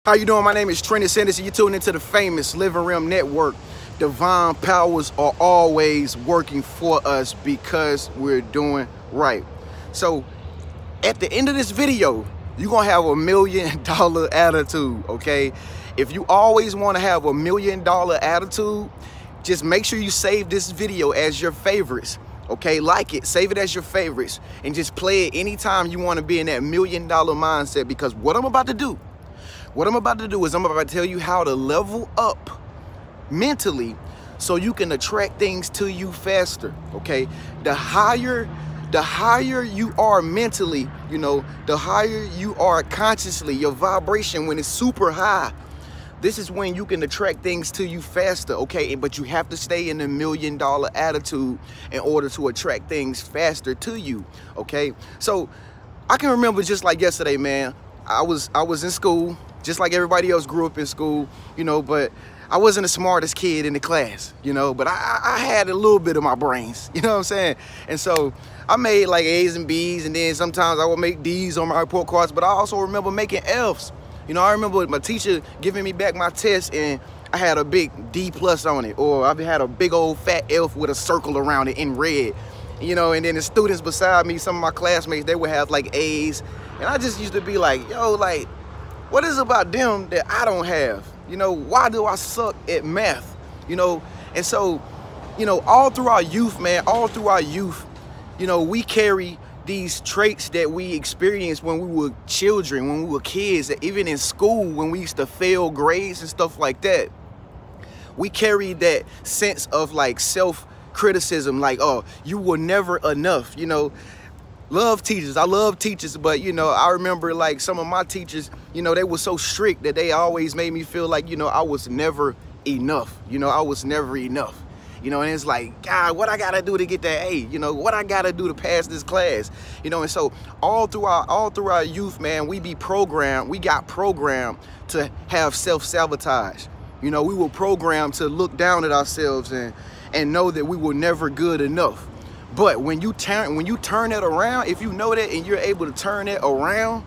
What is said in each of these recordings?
How you doing? My name is TreniuS Henderson. You're tuning into the famous Living Realm Network. Divine powers are always working for us because we're doing right. So at the end of this video, you're gonna have $1 million attitude, okay? If you always want to have $1 million attitude, just make sure you save this video as your favorites. Okay, like it, save it as your favorites, and just play it anytime you want to be in that $1 million mindset, because what I'm about to do is I'm about to tell you how to level up mentally so you can attract things to you faster. Okay, the higher you are mentally, the higher you are consciously, your vibration, when it's super high, this is when you can attract things to you faster, okay? But you have to stay in the $1 million attitude in order to attract things faster to you, okay? So I can remember just like yesterday, man. I was in school, just like everybody else grew up in school, but I wasn't the smartest kid in the class, but I had a little bit of my brains, you know what I'm saying? And so I made like A's and B's, and then sometimes I would make D's on my report cards, but I also remember making F's. I remember my teacher giving me back my test and I had a big D+ on it, or I had a big old fat F with a circle around it in red, and then the students beside me, some of my classmates, they would have like A's, and I just used to be like, yo, like, what is it about them that I don't have? Why do I suck at math? And so, all through our youth, man, we carry these traits that we experienced when we were children, when we were kids, even in school, when we used to fail grades and stuff like that. We carry that sense of like self-criticism, like, oh, you were never enough, Love teachers. I love teachers, but I remember like some of my teachers, they were so strict that they always made me feel like, I was never enough. I was never enough. And it's like, God, what I gotta do to get that A? What I gotta do to pass this class? And so all through our youth, man, we got programmed to have self-sabotage. We were programmed to look down at ourselves and know that we were never good enough. But when you turn it around, if you know that and you're able to turn it around,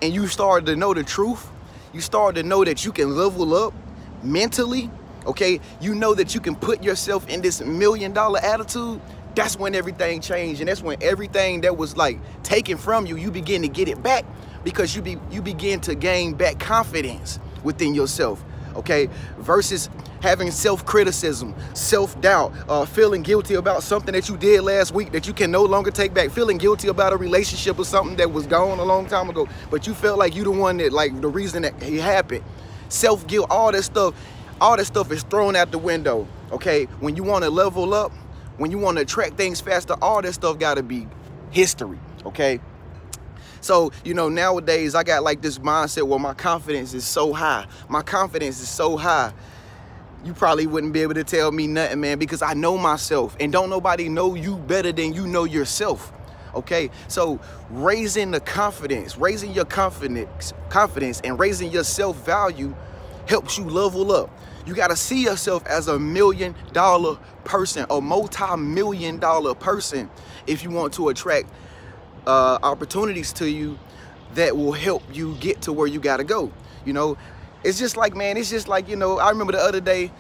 and you start to know the truth, you start to know that you can level up mentally. Okay, you know that you can put yourself in this $1 million attitude. That's when everything changed, and that's when everything that was like taken from you, you begin to get it back, because you begin to gain back confidence within yourself. Okay, versus having self-criticism, self-doubt, feeling guilty about something that you did last week that you can no longer take back, feeling guilty about a relationship or something that was gone a long time ago, but you felt like you the one that, like, the reason that it happened. Self-guilt, all that stuff is thrown out the window, okay? When you want to level up, when you want to attract things faster, all that stuff got to be history, okay? So, nowadays I got like this mindset where my confidence is so high. My confidence is so high. You probably wouldn't be able to tell me nothing, man, because I know myself, and don't nobody know you better than you know yourself, okay? So raising your confidence and raising your self-value helps you level up. You got to see yourself as a $1 million person, a multi-million-dollar person, if you want to attract opportunities to you that will help you get to where you got to go. It's just like, man, I remember the other day,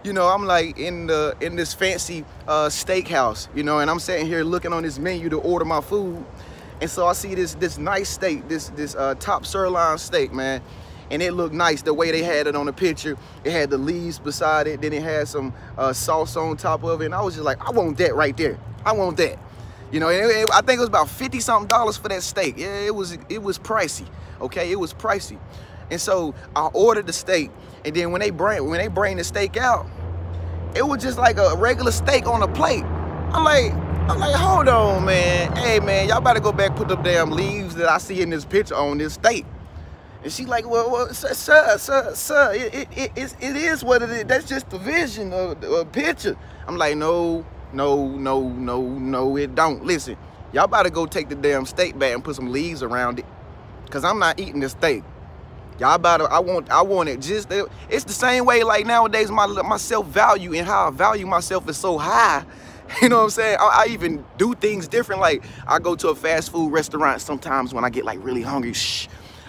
I'm like in this fancy steakhouse, and I'm sitting here looking on this menu to order my food, and so I see this nice steak, this top sirloin steak, man. And it looked nice the way they had it on the picture. It had the leaves beside it, then it had some sauce on top of it, and I was just like, I want that right there. I want that. I think it was about $50-something for that steak. Yeah, it was pricey. Okay, it was pricey. And so I ordered the steak, and then when they bring the steak out, it was just like a regular steak on a plate. I'm like, hold on, man. Hey, man, y'all better go back, put the damn leaves that I see in this picture on this steak. And she like, well, sir, it is what it is. That's just the vision of the picture. I'm like, no, it don't. Listen, y'all about to go take the damn steak back and put some leaves around it, because I'm not eating this steak. Y'all about to, I want it just, it's the same way like nowadays my self-value and how I value myself is so high. You know what I'm saying? I even do things different. Like I go to a fast food restaurant sometimes when I get like really hungry.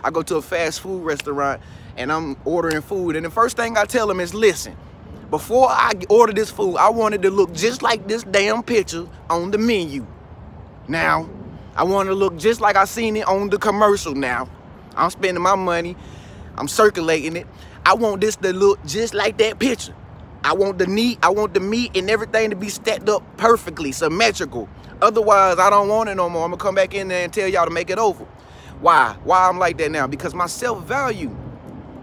I go to a fast food restaurant and I'm ordering food. And the first thing I tell them is, listen, before I order this food, I want it to look just like this damn picture on the menu. Now, I want it to look just like I seen it on the commercial. Now, I'm spending my money, I'm circulating it. I want this to look just like that picture. I want the meat and everything to be stacked up perfectly, symmetrical. Otherwise, I don't want it no more. I'm gonna come back in there and tell y'all to make it over. Why? Why I'm like that now? Because my self-value,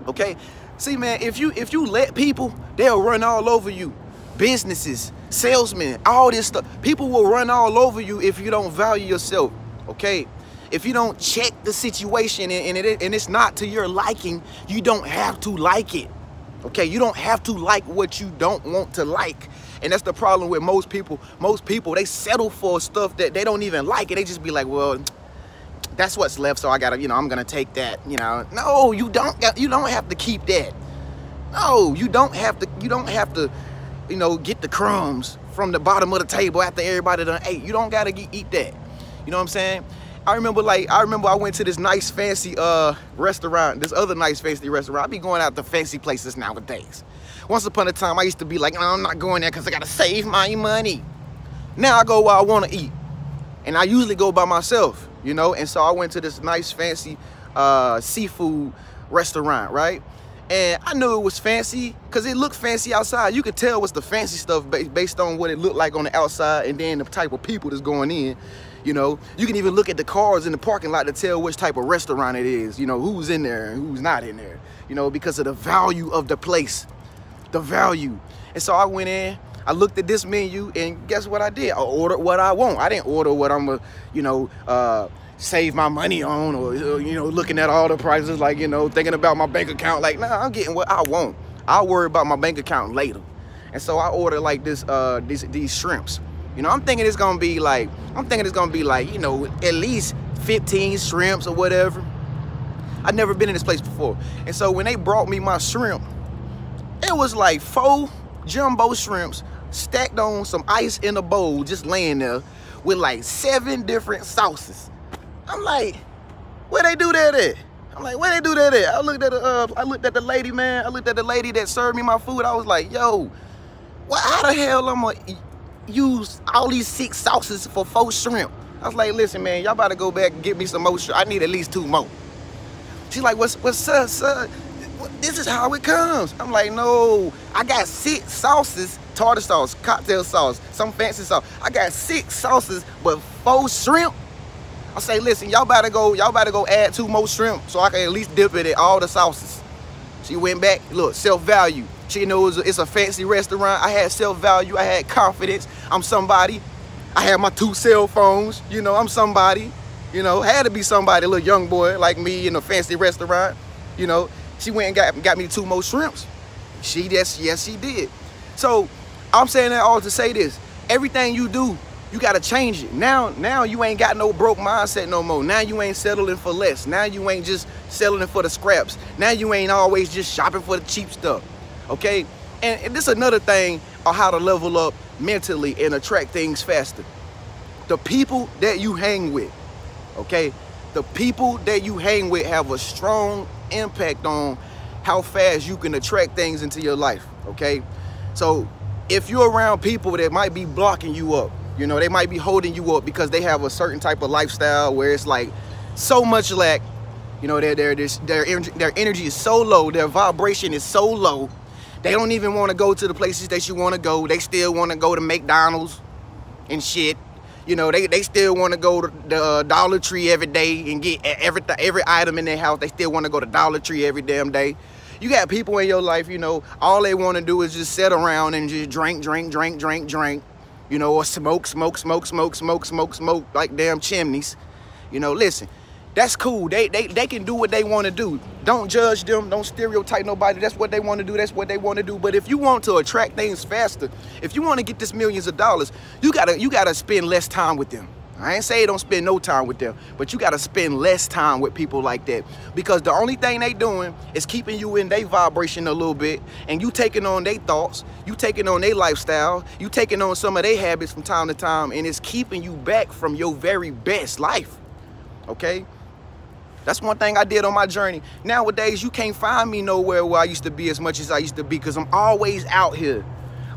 okay? See, man, if you let people, they'll run all over you. Businesses, salesmen, all this stuff. People will run all over you if you don't value yourself, okay? If you don't check the situation and it's not to your liking, you don't have to like it, okay? You don't have to like what you don't want to like. And that's the problem with most people. Most people, they settle for stuff that they don't even like, and they just be like, well, that's what's left, so I gotta, you know, I'm gonna take that, you know. No, you don't have to keep that. No, you don't have to, you know, get the crumbs from the bottom of the table after everybody done ate. You don't gotta eat that. You know what I'm saying? I remember I went to this nice fancy restaurant, this other nice fancy restaurant. I be going out to fancy places nowadays. Once upon a time, I used to be like, no, I'm not going there because I gotta save my money. Now I go where I wanna eat. And I usually go by myself, you know? And so I went to this nice fancy seafood restaurant, right? And I knew it was fancy because it looked fancy outside. You could tell what's the fancy stuff based on what it looked like on the outside and then the type of people that's going in, you know? You can even look at the cars in the parking lot to tell which type of restaurant it is, you know, who's in there and who's not in there, you know, because of the value of the place, the value. And so I went in, I looked at this menu, and guess what I did? I ordered what I want. I didn't order what I'm gonna, you know, save my money on, or, you know, looking at all the prices, like, you know, thinking about my bank account. Like, nah, I'm getting what I want. I'll worry about my bank account later. And so I ordered like this, these shrimps. You know, I'm thinking it's gonna be like, you know, at least 15 shrimps or whatever. I've never been in this place before. And so when they brought me my shrimp, it was like 4 jumbo shrimps stacked on some ice in a bowl, just laying there with like 7 different sauces. I'm like, where they do that at? I'm like, where they do that at? I looked at the lady, man. I looked at the lady that served me my food. I was like, yo, how the hell I'm gonna use all these 6 sauces for 4 shrimp? I was like, listen, man, y'all about to go back and get me some more shrimp. I need at least 2 more. She's like, what's up, sir? This is how it comes. I'm like, no, I got 6 sauces, tartar sauce, cocktail sauce, some fancy sauce. I got 6 sauces, but 4 shrimp. I say, listen, y'all better go add 2 more shrimp so I can at least dip it in all the sauces. She went back, look, self-value. She knows it's a fancy restaurant. I had self-value, I had confidence. I'm somebody. I had my 2 cell phones, you know, I'm somebody. You know, had to be somebody, a little young boy like me in a fancy restaurant, you know. She went and got me 2 more shrimps. Yes, she did. So I'm saying that all to say this. Everything you do, you gotta change it. Now you ain't got no broke mindset no more. Now you ain't settling for less. Now you ain't just settling for the scraps. Now you ain't always just shopping for the cheap stuff, okay? And this is another thing on how to level up mentally and attract things faster. The people that you hang with, okay? The people that you hang with have a strong impact on how fast you can attract things into your life, okay? So if you're around people that might be blocking you up, you know, they might be holding you up because they have a certain type of lifestyle where it's like so much lack, you know, their energy is so low, their vibration is so low, they don't even want to go to the places that you want to go. They still want to go to McDonald's and shit. You know, they still want to go to the Dollar Tree every day and get every item in their house. They still want to go to Dollar Tree every damn day. You got people in your life, you know, all they want to do is just sit around and just drink, you know, or smoke like damn chimneys. You know, listen, that's cool. They can do what they want to do. Don't judge them. Don't stereotype nobody. That's what they want to do. That's what they want to do. But if you want to attract things faster, if you want to get this millions of dollars, you gotta spend less time with them. I ain't saying don't spend no time with them, but you gotta spend less time with people like that, because the only thing they doing is keeping you in their vibration a little bit, and you taking on their thoughts, you taking on their lifestyle, you taking on some of their habits from time to time, and it's keeping you back from your very best life, okay? That's one thing I did on my journey. Nowadays, you can't find me nowhere where I used to be as much as I used to be, because I'm always out here.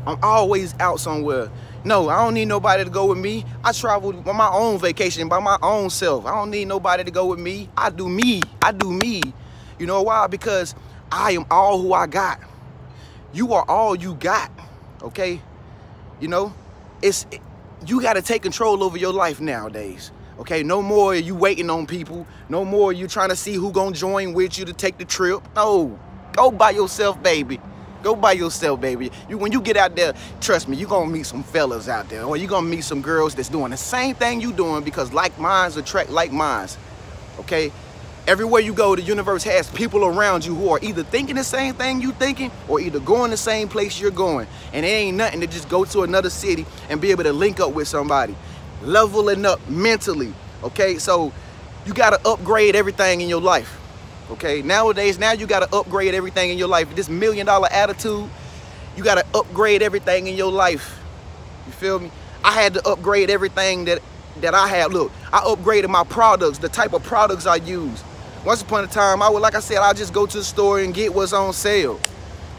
I'm always out somewhere. No, I don't need nobody to go with me. I travel on my own vacation by my own self. I don't need nobody to go with me. I do me. I do me. You know why? Because I am all who I got. You are all you got, okay? You know, you got to take control over your life nowadays. Okay, no more are you waiting on people. No more are you trying to see who gonna join with you to take the trip. No, go by yourself, baby. Go by yourself, baby. When you get out there, trust me, you're gonna meet some fellas out there, or you're gonna meet some girls that's doing the same thing you doing, because like minds attract like minds, okay? Everywhere you go, the universe has people around you who are either thinking the same thing you thinking, or either going the same place you're going. And it ain't nothing to just go to another city and be able to link up with somebody. Leveling up mentally, okay? So you gotta upgrade everything in your life, okay? Nowadays, now you gotta upgrade everything in your life. This $1 million attitude, you gotta upgrade everything in your life. You feel me? I had to upgrade everything that I had. Look, I upgraded my products, the type of products I use. Once upon a time, like I said, I'll just go to the store and get what's on sale.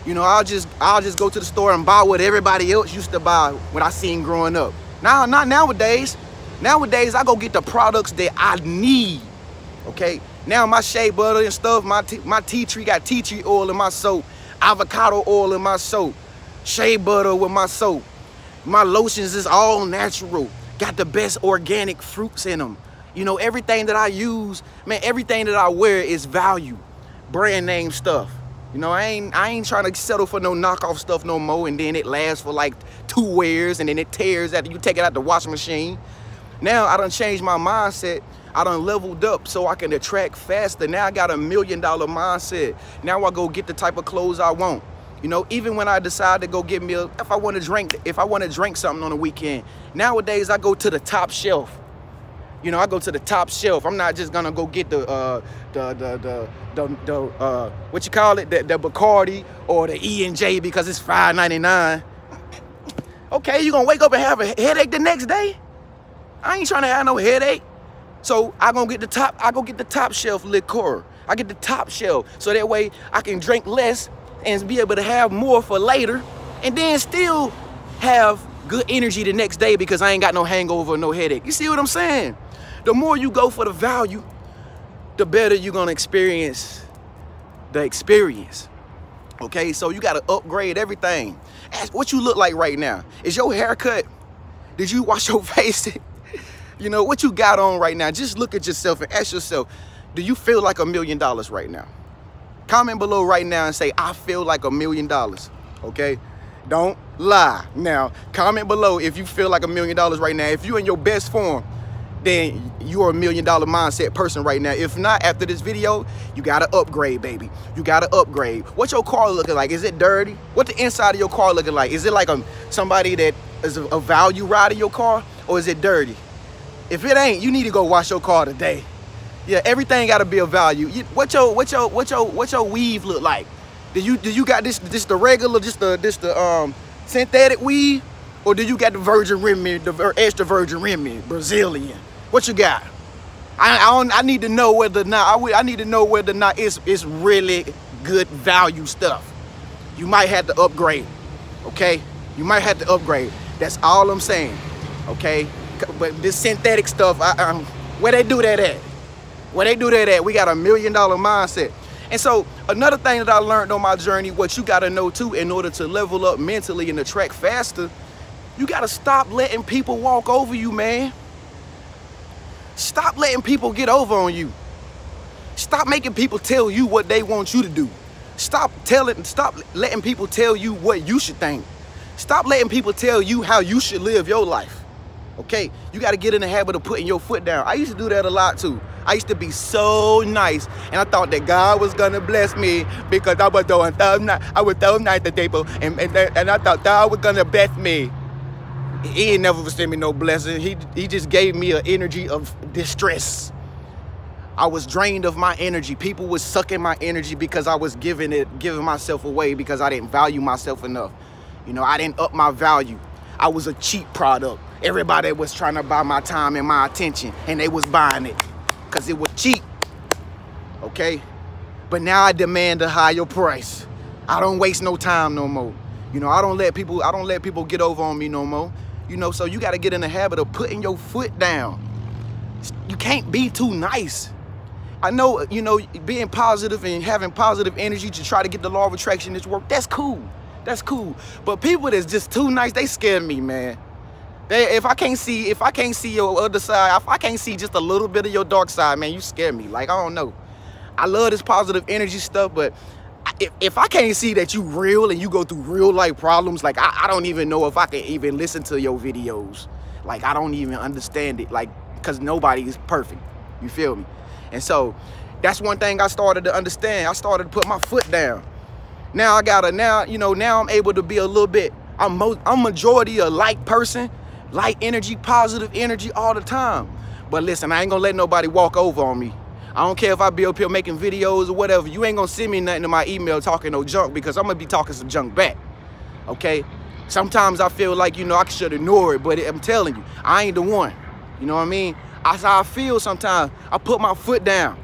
You know, I'll just go to the store and buy what everybody else used to buy when I seen growing up. Now, not nowadays. Nowadays, I go get the products that I need, okay? Now, my shea butter and stuff, my tea tree got tea tree oil in my soap, avocado oil in my soap, shea butter with my soap. My lotions is all natural, got the best organic fruits in them. You know, everything that I use, man, everything that I wear is value, brand name stuff. You know, I ain't trying to settle for no knockoff stuff no more, and then it lasts for like 2 wears and then it tears after you take it out the washing machine. Now I done changed my mindset. I done leveled up so I can attract faster. Now I got $1 million mindset. Now I go get the type of clothes I want. You know, even when I decide to go get me if I want to drink something on the weekend, nowadays I go to the top shelf. You know, I go to the top shelf. I'm not just gonna go get the what you call it, the Bacardi or the E&J because it's $5.99. Okay, you gonna wake up and have a headache the next day? I ain't trying to have no headache. So I go get the top shelf liquor. I get the top shelf so that way I can drink less and be able to have more for later, and then still have good energy the next day because I ain't got no hangover or no headache. You see what I'm saying? The more you go for the value, the better you're gonna experience the experience. Okay, so you gotta upgrade everything. Ask what you look like right now. Is your hair cut? Did you wash your face? You know, what you got on right now? Just look at yourself and ask yourself, do you feel like $1 million right now? Comment below right now and say, I feel like $1 million, okay? Don't lie. Now, comment below if you feel like $1 million right now. If you're in your best form, then you're $1 million mindset person right now. If not, after this video, you gotta upgrade, baby. You gotta upgrade. What's your car looking like? Is it dirty? What the inside of your car looking like? Is it like somebody that is a value ride in your car, or is it dirty? If it ain't, you need to go wash your car today. Yeah, everything gotta be a value. What your weave look like? Do you got this the regular, just the synthetic weave, or do you got the virgin Remy, the extra virgin Remy, Brazilian? What you got? I need to know whether or not I need to know whether or not it's really good value stuff. You might have to upgrade, okay? You might have to upgrade. That's all I'm saying, okay? But this synthetic stuff, where they do that at? Where they do that at? We got $1 million mindset. And so another thing that I learned on my journey, what you got to know too, in order to level up mentally and attract faster, you got to stop letting people walk over you, man. Stop letting people get over on you. Stop making people tell you what they want you to do. Stop letting people tell you what you should think. Stop letting people tell you how you should live your life. Okay? You got to get in the habit of putting your foot down. I used to do that a lot too. I used to be so nice, and I thought that God was gonna bless me because I was doing so nice to people, and I thought God was gonna bless me. He ain't never sent me no blessing. He just gave me an energy of distress. I was drained of my energy. People was sucking my energy because I was giving myself away because I didn't value myself enough. You know, I didn't up my value. I was a cheap product. Everybody was trying to buy my time and my attention, and they was buying it because it was cheap. okay? But now I demand a higher price. I don't waste no time no more. You know, I don't let people get over on me no more. You know, so you got to get in the habit of putting your foot down. You can't be too nice. I know, you know, being positive and having positive energy to try to get the law of attraction to work, that's cool. That's cool. But people that's just too nice, they scare me, man. If I can't see your other side, if I can't see just a little bit of your dark side, man, you scare me. Like, I don't know. I love this positive energy stuff, but if I can't see that you real and you go through real life problems, like I don't even know if I can even listen to your videos. Like, I don't even understand it, like, because nobody is perfect. You feel me? And so that's one thing I started to understand. I started to put my foot down. Now now I'm able to be a little bit, I'm majority a light person, light energy, positive energy all the time. But listen, I ain't gonna let nobody walk over on me. I don't care if I be up here making videos or whatever. You ain't gonna send me nothing to my email talking no junk, because I'm gonna be talking some junk back, okay? Sometimes I feel like, you know, I should ignore it, but I'm telling you, I ain't the one. You know what I mean? That's how I feel sometimes. I put my foot down.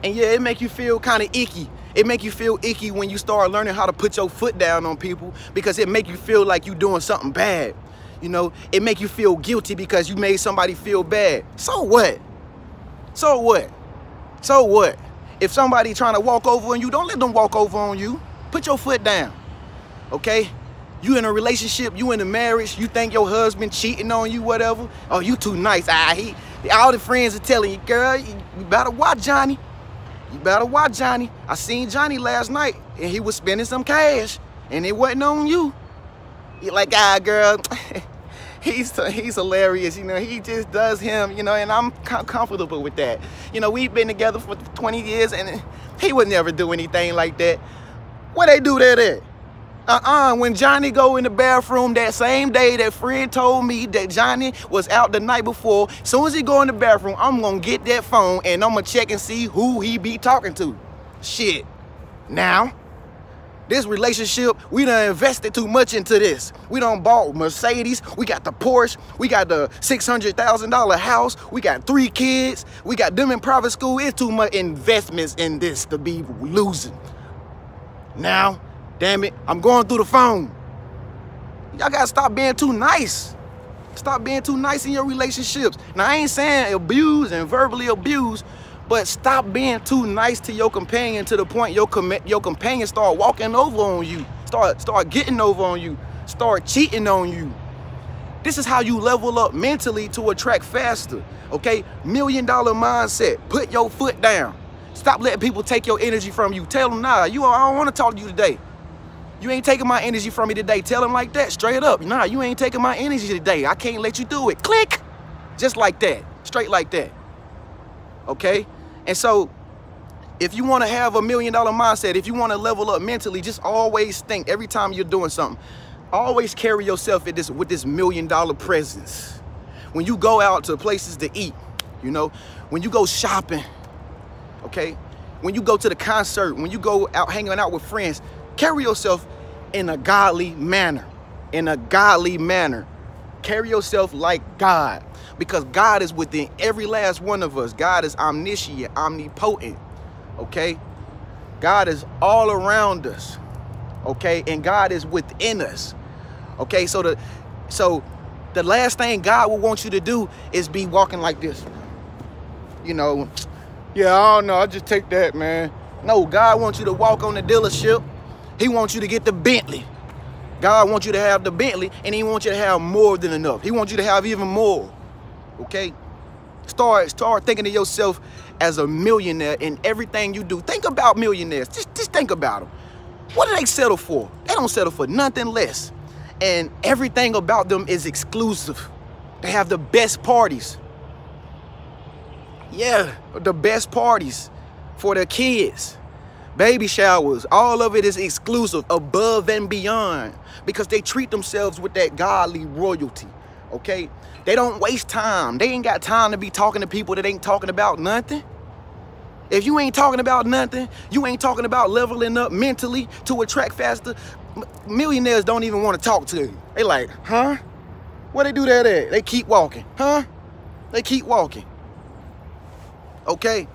And yeah, it make you feel kind of icky. It make you feel icky when you start learning how to put your foot down on people, because it make you feel like you doing something bad. You know, it make you feel guilty because you made somebody feel bad. So what? So what? So what? If somebody trying to walk over on you, don't let them walk over on you. Put your foot down, okay? You in a relationship, you in a marriage, you think your husband cheating on you, whatever. Oh, you too nice. All the friends are telling you, girl, you better watch Johnny. You better watch Johnny. I seen Johnny last night and he was spending some cash and it wasn't on you. You're like, girl, he's hilarious. You know, he just does him, you know, and I'm comfortable with that. You know, we've been together for 20 years and he would never do anything like that. Where they do that at? When Johnny go in the bathroom that same day that Fred told me that Johnny was out the night before, as soon as he go in the bathroom, I'm gonna get that phone and I'm gonna check and see who he be talking to. Shit. Now, this relationship, we done invested too much into this. We done bought Mercedes, we got the Porsche, we got the $600,000 house, we got 3 kids, we got them in private school. It's too much investments in this to be losing. Now, damn it, I'm going through the phone. Y'all gotta stop being too nice. Stop being too nice in your relationships. Now, I ain't saying abuse and verbally abuse, but stop being too nice to your companion to the point your companion start walking over on you, start getting over on you, start cheating on you. This is how you level up mentally to attract faster, okay? $1 million mindset. Put your foot down. Stop letting people take your energy from you. Tell them, nah, I don't want to talk to you today. You ain't taking my energy from me today. Tell them like that, straight up. Nah, you ain't taking my energy today. I can't let you do it. Click. Just like that. Straight like that. Okay? And so, if you want to have $1 million mindset, if you want to level up mentally, just always think every time you're doing something, always carry yourself with this $1 million presence. When you go out to places to eat, you know, when you go shopping, okay? When you go to the concert, when you go out hanging out with friends, carry yourself in a godly manner. In a godly manner. Carry yourself like God, because God is within every last one of us. God is omniscient, omnipotent, okay? God is all around us, okay? And God is within us, okay? So the last thing God will want you to do is be walking like this. You know, yeah, I don't know, I'll just take that, man. No, God wants you to walk on the dealership. He wants you to get the Bentley. God wants you to have the Bentley, and he wants you to have more than enough. He wants you to have even more, okay? Start thinking of yourself as a millionaire in everything you do. Think about millionaires. Just think about them. What do they settle for? They don't settle for nothing less. And everything about them is exclusive. They have the best parties. Yeah, the best parties for their kids. Baby showers, all of it is exclusive, above and beyond, because they treat themselves with that godly royalty, okay? They don't waste time. They ain't got time to be talking to people that ain't talking about nothing. If you ain't talking about nothing, you ain't talking about leveling up mentally to attract faster, millionaires don't even want to talk to you. They like, huh? Where they do that at? They keep walking, huh? They keep walking, okay?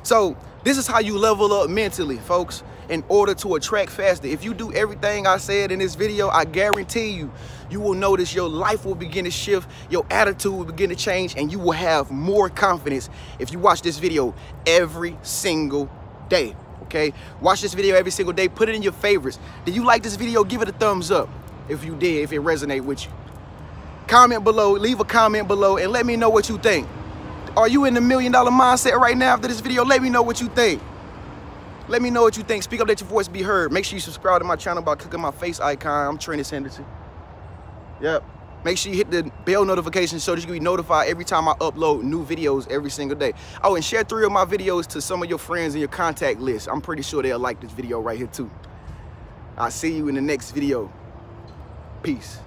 So this is how you level up mentally, folks, in order to attract faster. If you do everything I said in this video, I guarantee you, you will notice your life will begin to shift, your attitude will begin to change, and you will have more confidence if you watch this video every single day, okay? Watch this video every single day, put it in your favorites. Did you like this video? Give it a thumbs up if you did, if it resonated with you. Comment below, leave a comment below, and let me know what you think. Are you in the $1 million mindset right now after this video? Let me know what you think. Let me know what you think. Speak up, let your voice be heard. Make sure you subscribe to my channel by clicking my face icon. I'm TreniuS Henderson. Yep. Make sure you hit the bell notification so that you can be notified every time I upload new videos every single day. Oh, and share 3 of my videos to some of your friends in your contact list. I'm pretty sure they'll like this video right here too. I'll see you in the next video. Peace.